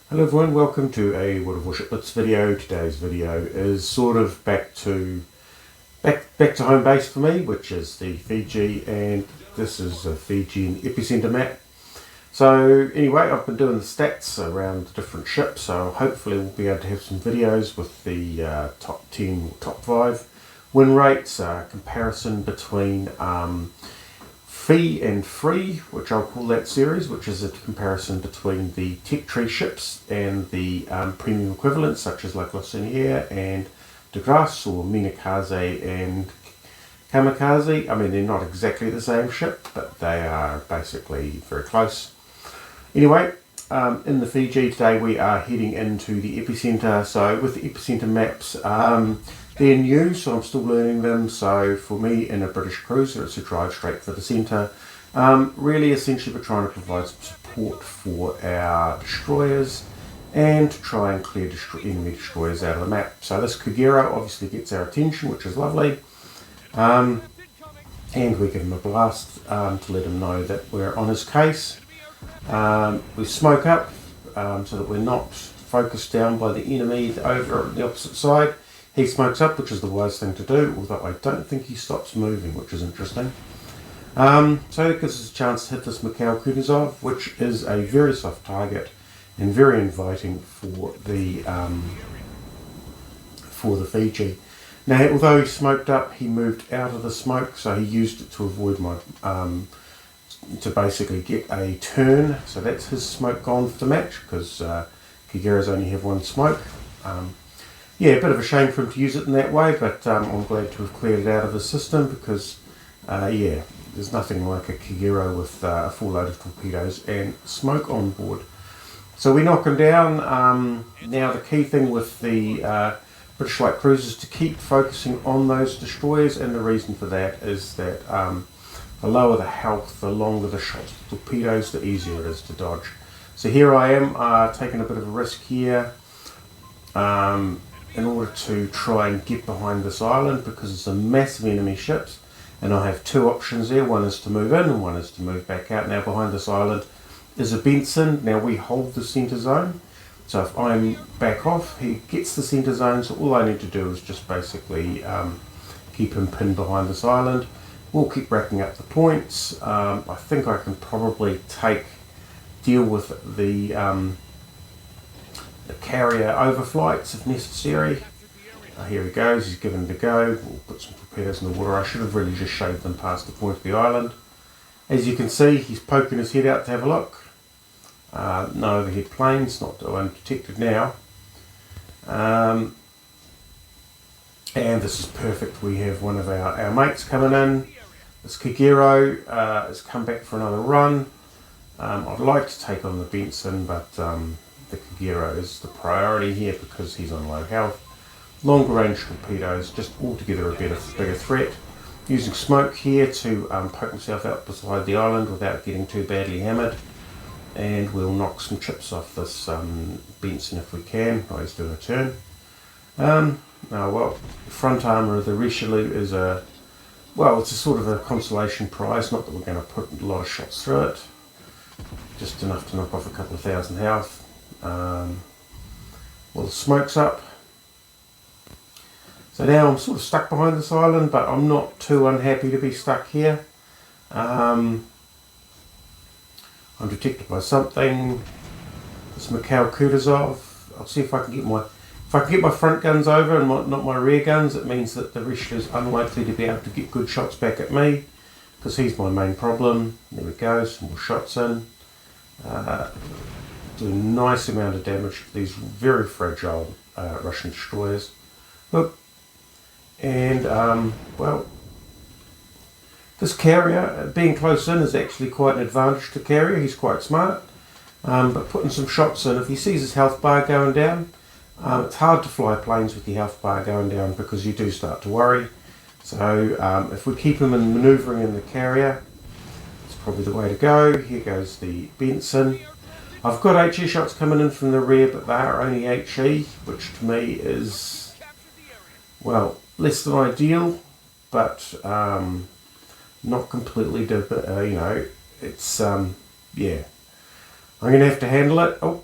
Hello everyone, welcome to a World of Warship Blitz video. Today's video is sort of back to home base for me, which is the Fiji, and this is a Fiji and Epicenter map. So anyway, I've been doing the stats around the different ships, so hopefully we'll be able to have some videos with the top 10, top 5 win rates, comparison between Fee and Free, which I'll call that series, which is a comparison between the tech tree ships and the premium equivalents, such as like Lucinier and De Grasse, or Minakaze and Kamikaze. I mean, they're not exactly the same ship, but they are basically very close. Anyway, in the Fiji today we are heading into the Epicenter. So with the Epicenter maps, they're new, so I'm still learning them. So for me, in a British cruiser, it's a drive straight for the centre. Really, essentially, we're trying to provide some support for our destroyers and try and clear enemy destroyers out of the map. So this Kagero obviously gets our attention, which is lovely. And we give him a blast to let him know that we're on his case. We smoke up so that we're not focused down by the enemy over on the opposite side. He smokes up, which is the wise thing to do, although I don't think he stops moving, which is interesting. So it gives us a chance to hit this Mikhail Kutuzov, which is a very soft target and very inviting for the Fiji. Now, although he smoked up, he moved out of the smoke, so he used it to avoid my to basically get a turn. So that's his smoke gone for the match, because Kageras only have one smoke. Yeah, a bit of a shame for him to use it in that way, but I'm glad to have cleared it out of the system, because yeah, there's nothing like a Kagero with a full load of torpedoes and smoke on board. So we knock him down. Now the key thing with the British light cruisers is to keep focusing on those destroyers, and the reason for that is that the lower the health, the longer the shots of the torpedoes, the easier it is to dodge. So here I am taking a bit of a risk here. In order to try and get behind this island, because it's a massive enemy ships, and I have two options there. One is to move in and one is to move back out. Now behind this island is a Benson. Now we hold the centre zone, so if I'm back off, he gets the centre zone, so all I need to do is just basically keep him pinned behind this island. We'll keep racking up the points. I think I can probably deal with the carrier overflights if necessary. Here he goes, he's given it a go. We'll put some torpedoes in the water. I should have really just shoved them past the point of the island. As you can see, he's poking his head out to have a look. No overhead planes, not undetected now. And this is perfect. We have one of our mates coming in. This Kagero has come back for another run. I'd like to take on the Benson, but the Kagero is the priority here because he's on low health. Longer range torpedoes, just altogether a bigger threat. Using smoke here to poke myself out beside the island without getting too badly hammered. And we'll knock some chips off this Benson if we can. Oh, he's doing a turn. Well, the front armour of the Richelieu is it's a sort of a consolation prize, not that we're going to put a lot of shots through it. Just enough to knock off a couple of thousand health. Well, the smoke's up. So now I'm sort of stuck behind this island, but I'm not too unhappy to be stuck here. I'm detected by something. This Mikhail Kutuzov. I'll see if I can get my front guns over and not my rear guns. It means that the Richelieu is unlikely to be able to get good shots back at me, because he's my main problem. There we go, some more shots in. Do a nice amount of damage to these very fragile Russian destroyers. Look, and well, this carrier being close in is actually quite an advantage to carrier. He's quite smart, but putting some shots in, if he sees his health bar going down, it's hard to fly planes with your health bar going down, because you do start to worry. So if we keep him manoeuvring in the carrier, it's probably the way to go. Here goes the Benson. I've got HE shots coming in from the rear, but they are only HE, which to me is, well, less than ideal, but not completely, it's, yeah. I'm going to have to handle it. Oh,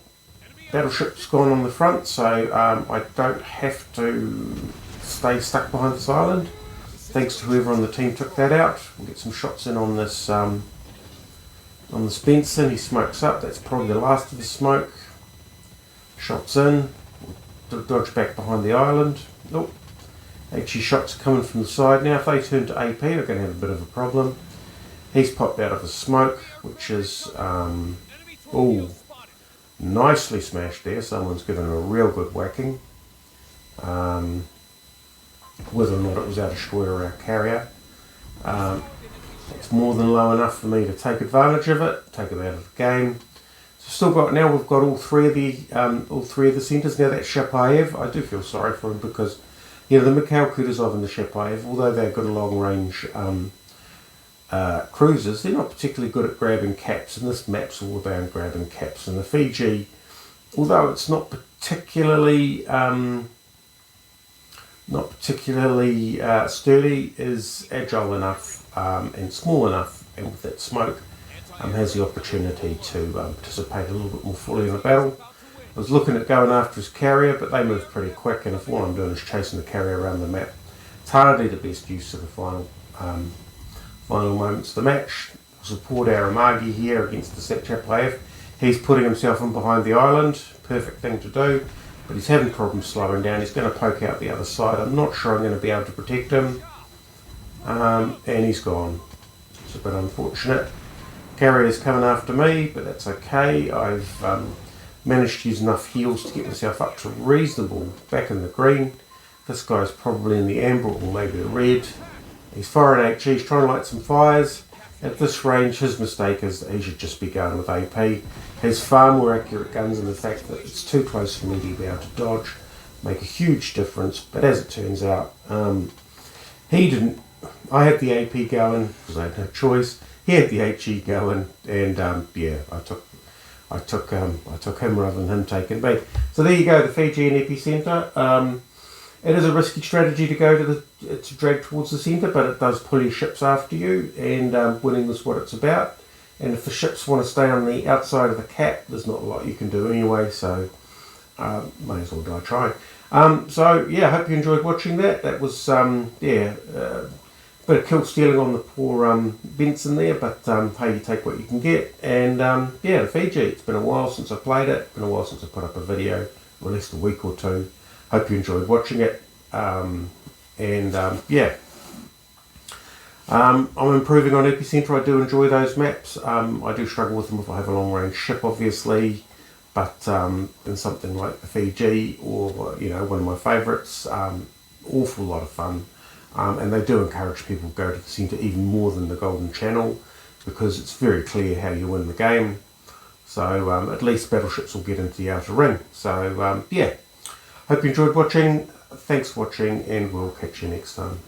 battleship's gone on the front, so I don't have to stay stuck behind this island. Thanks to whoever on the team took that out. We'll get some shots in on this Benson. He smokes up. That's probably the last of the smoke. Shots in. We'll dodge back behind the island. Nope. HE shots are coming from the side now. If they turn to AP, we're going to have a bit of a problem. He's popped out of the smoke, which is nicely smashed there. Someone's given him a real good whacking. Whether or not it was our destroyer or our carrier. It's more than low enough for me to take advantage of it, take him out of the game. So we've got all three of the centres. Now that Shapaev, I do feel sorry for him because the Mikhail Kutuzov and the Shapaev, although they're good long range cruisers, they're not particularly good at grabbing caps, and this map's all about grabbing caps. And the Fiji, although it's not particularly sturdy, is agile enough and small enough, and with that smoke has the opportunity to participate a little bit more fully in the battle. I was looking at going after his carrier, but they move pretty quick, and if all I'm doing is chasing the carrier around the map, it's hardly the best use of the final moments of the match. We'll support our Amagi here against the Shapaev. He's putting himself in behind the island, perfect thing to do, but he's having problems slowing down. He's going to poke out the other side. I'm not sure I'm going to be able to protect him, and he's gone. It's a bit unfortunate. Carrier's coming after me, but that's okay. I've managed to use enough heals to get myself up to reasonable back in the green. This guy's probably in the amber or maybe the red. He's firing HE, he's trying to light some fires. At this range, his mistake is that he should just be going with AP. He has far more accurate guns, and the fact that it's too close for me to be able to dodge make a huge difference. But as it turns out, he didn't. I had the AP going because I had no choice. He had the HE going, and I took him rather than him taking me. So there you go, the Fijian Epicenter. It is a risky strategy to go to drag towards the centre, but it does pull your ships after you, and winning is what it's about. And if the ships want to stay on the outside of the cap, there's not a lot you can do anyway, so may as well die trying. So yeah, I hope you enjoyed watching that. That was bit of kill stealing on the poor Benson there, but hey, you take what you can get. And the Fiji, it's been a while since I played it. It's been a while since I put up a video, or at least a week or two. Hope you enjoyed watching it. I'm improving on Epicenter. I do enjoy those maps. I do struggle with them if I have a long range ship, obviously, but in something like the Fiji, or one of my favourites, awful lot of fun. And they do encourage people to go to the centre even more than the Golden Channel, because it's very clear how you win the game. So at least battleships will get into the outer ring. So hope you enjoyed watching. Thanks for watching, and we'll catch you next time.